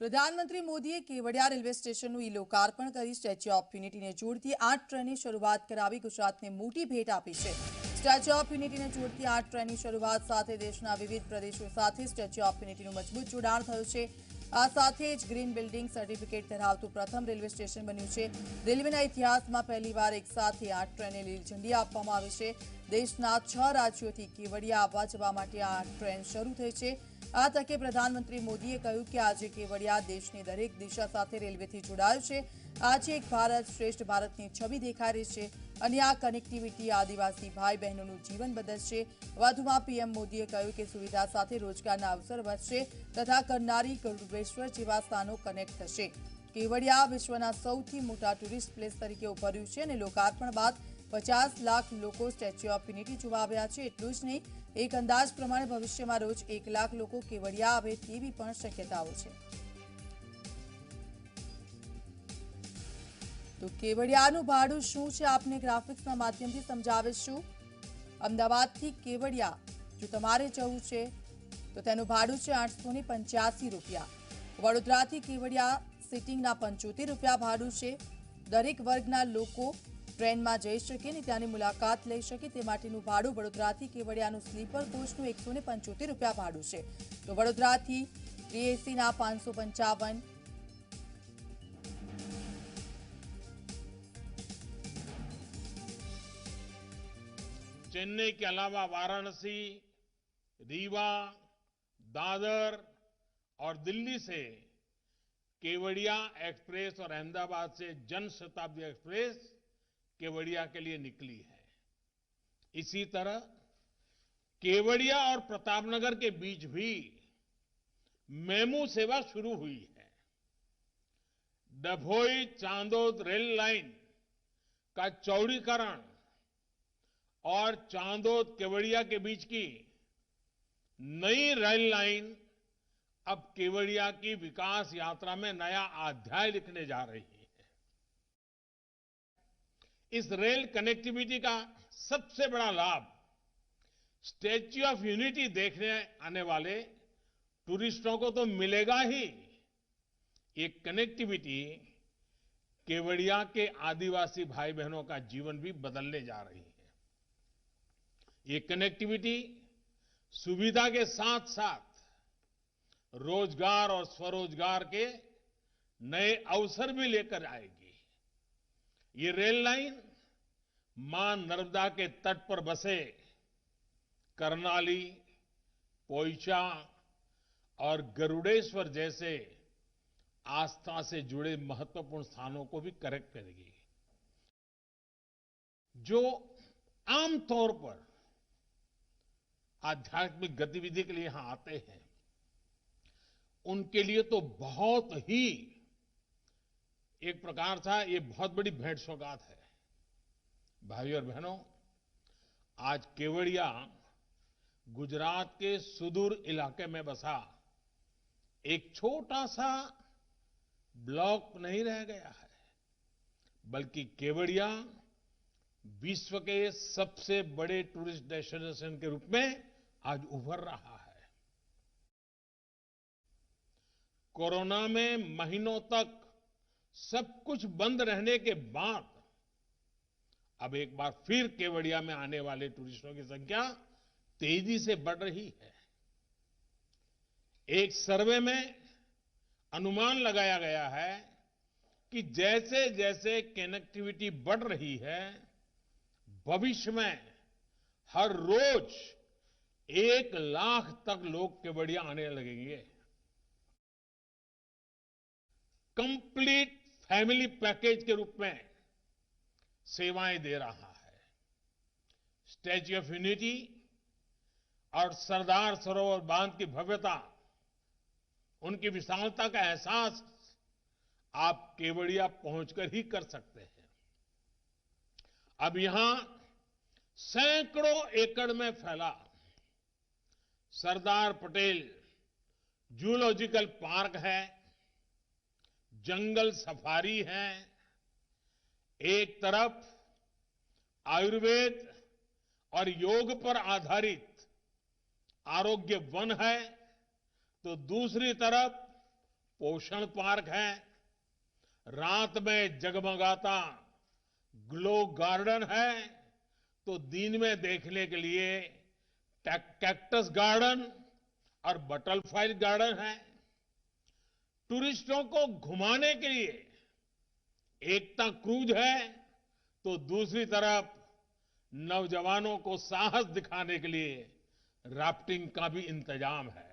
પ્રધાનમંત્રી મોદીએ કેવડિયા રેલવે સ્ટેશનનું ઈ-લોકાર્પણ કરી સ્ટેચ્યુ ઓફ યુનિટીને જોડતી 8 ટ્રેનની શરૂઆત કરાવી ગુજરાતને મોટી ભેટ આપી છે। સ્ટેચ્યુ ઓફ યુનિટીને જોડતી 8 ટ્રેનની શરૂઆત સાથે દેશના વિવિધ પ્રદેશો સાથે સ્ટેચ્યુ ઓફ યુનિટીનું મજબૂત જોડાણ થયું છે। આ સાથે જ ગ્રીન બિલ્ડિંગ સર્ટિફિકેટ ધરાવતું પ્રથમ રેલવે સ્ટેશન બન્યું છે। રેલવેના ઇતિહાસમાં પહેલીવાર એક સાથે 8 ટ્રેનને લીલી ઝંડી આપવામાં આવી છે। દેશના 6 રાજ્યોથી કેવડિયા આવવા જવા માટે આ ટ્રેન શરૂ થઈ છે। આ તકે પ્રધાનમંત્રી મોદીએ કહ્યું કે આજે કેવડિયા દેશની દરેક દિશા સાથે રેલવેથી જોડાયું છે। આજે એક ભારત શ્રેષ્ઠ ભારતની છબી દેખાઈ રહી છે અને આ કનેક્ટિવિટી આદિવાસી ભાઈ બહેનોનું જીવન બદલશે। વધુમાં પીએમ મોદીએ કહ્યું કે સુવિધા સાથે રોજગારના અવસર વધશે તથા કરનારી ગરુડેશ્વર જેવા સ્થાનો કનેક્ટ થશે। કેવડિયા વિશ્વના સૌથી મોટા ટુરિસ્ટ પ્લેસ તરીકે ઉભર્યું છે અને લોકાર્પણ બાદ 50 લાખ લોકો સ્ટેચ્યુ ઓફ યુનિટી જોવા આવ્યા છે। એટલું જ નહીં, એક અંદાજ પ્રમાણે ભવિષ્યમાં રોજ 1 લાખ લોકો કેવડિયા આવે તેવી પણ શક્યતાઓ છે। તો કેવડિયાનું ભાડું શું છે આપને ગ્રાફિક્સના માધ્યમથી સમજાવીશું। અમદાવાદથી કેવડિયા જો તમારે જવું છે તો તેનું ભાડું છે 885 રૂપિયા। વડોદરાથી કેવડિયા સિટિંગના 75 રૂપિયા ભાડું છે। દરેક વર્ગના લોકો ટ્રેનમાં જઈ શકે અને ત્યાંની મુલાકાત લઈ શકે તે માટેનું ભાડું વડોદરાથી કેવડિયાનું સ્લીપર કોચનું 175 રૂપિયા ભાડું છે। તો વડોદરાથી એસીના 555, चेन्नई के अलावा वाराणसी, रीवा, दादर और दिल्ली से केवड़िया एक्सप्रेस और अहमदाबाद से जन शताब्दी एक्सप्रेस केवड़िया के लिए निकली है। इसी तरह केवड़िया और प्रतापनगर के बीच भी मेमू सेवा शुरू हुई है। डभोई चांदोद रेल लाइन का चौड़ीकरण और चांदोद केवड़िया के बीच की नई रेल लाइन अब केवड़िया की विकास यात्रा में नया अध्याय लिखने जा रही है। इस रेल कनेक्टिविटी का सबसे बड़ा लाभ स्टैच्यू ऑफ यूनिटी देखने आने वाले टूरिस्टों को तो मिलेगा ही, ये कनेक्टिविटी केवड़िया के आदिवासी भाई बहनों का जीवन भी बदलने जा रही है। ये कनेक्टिविटी सुविधा के साथ साथ रोजगार और स्वरोजगार के नए अवसर भी लेकर आएगी। ये रेल लाइन मां नर्मदा के तट पर बसे करनाली, पोइचा और गरुड़ेश्वर जैसे आस्था से जुड़े महत्वपूर्ण स्थानों को भी कनेक्ट करेगी। जो आमतौर पर आध्यात्मिक गतिविधि के लिए यहां आते हैं, उनके लिए तो बहुत ही एक प्रकार से ये बहुत बड़ी भेंट सौगात है। भाइयों और बहनों, आज केवड़िया गुजरात के सुदूर इलाके में बसा एक छोटा सा ब्लॉक नहीं रह गया है, बल्कि केवड़िया विश्व के सबसे बड़े टूरिस्ट डेस्टिनेशन के रूप में आज उभर रहा है। कोरोना में महीनों तक सब कुछ बंद रहने के बाद अब एक बार फिर केवड़िया में आने वाले टूरिस्टों की संख्या तेजी से बढ़ रही है। एक सर्वे में अनुमान लगाया गया है कि जैसे जैसे कनेक्टिविटी बढ़ रही है, भविष्य में हर रोज 1 लाख तक लोग केवड़िया आने लगेंगे। कंप्लीट फैमिली पैकेज के रूप में सेवाएं दे रहा है। स्टैच्यू ऑफ यूनिटी और सरदार सरोवर बांध की भव्यता, उनकी विशालता का एहसास आप केवड़िया पहुंचकर ही कर सकते हैं। अब यहां सैकड़ों एकड़ में फैला सरदार पटेल जूलॉजिकल पार्क है, जंगल सफारी है। एक तरफ आयुर्वेद और योग पर आधारित आरोग्य वन है, तो दूसरी तरफ पोषण पार्क है, रात में जगमगाता ग्लो गार्डन है, तो दिन में देखने के लिए कैक्टस गार्डन और बटरफ्लाई गार्डन है। टूरिस्टों को घुमाने के लिए एकता क्रूज है, तो दूसरी तरफ नौजवानों को साहस दिखाने के लिए राफ्टिंग का भी इंतजाम है।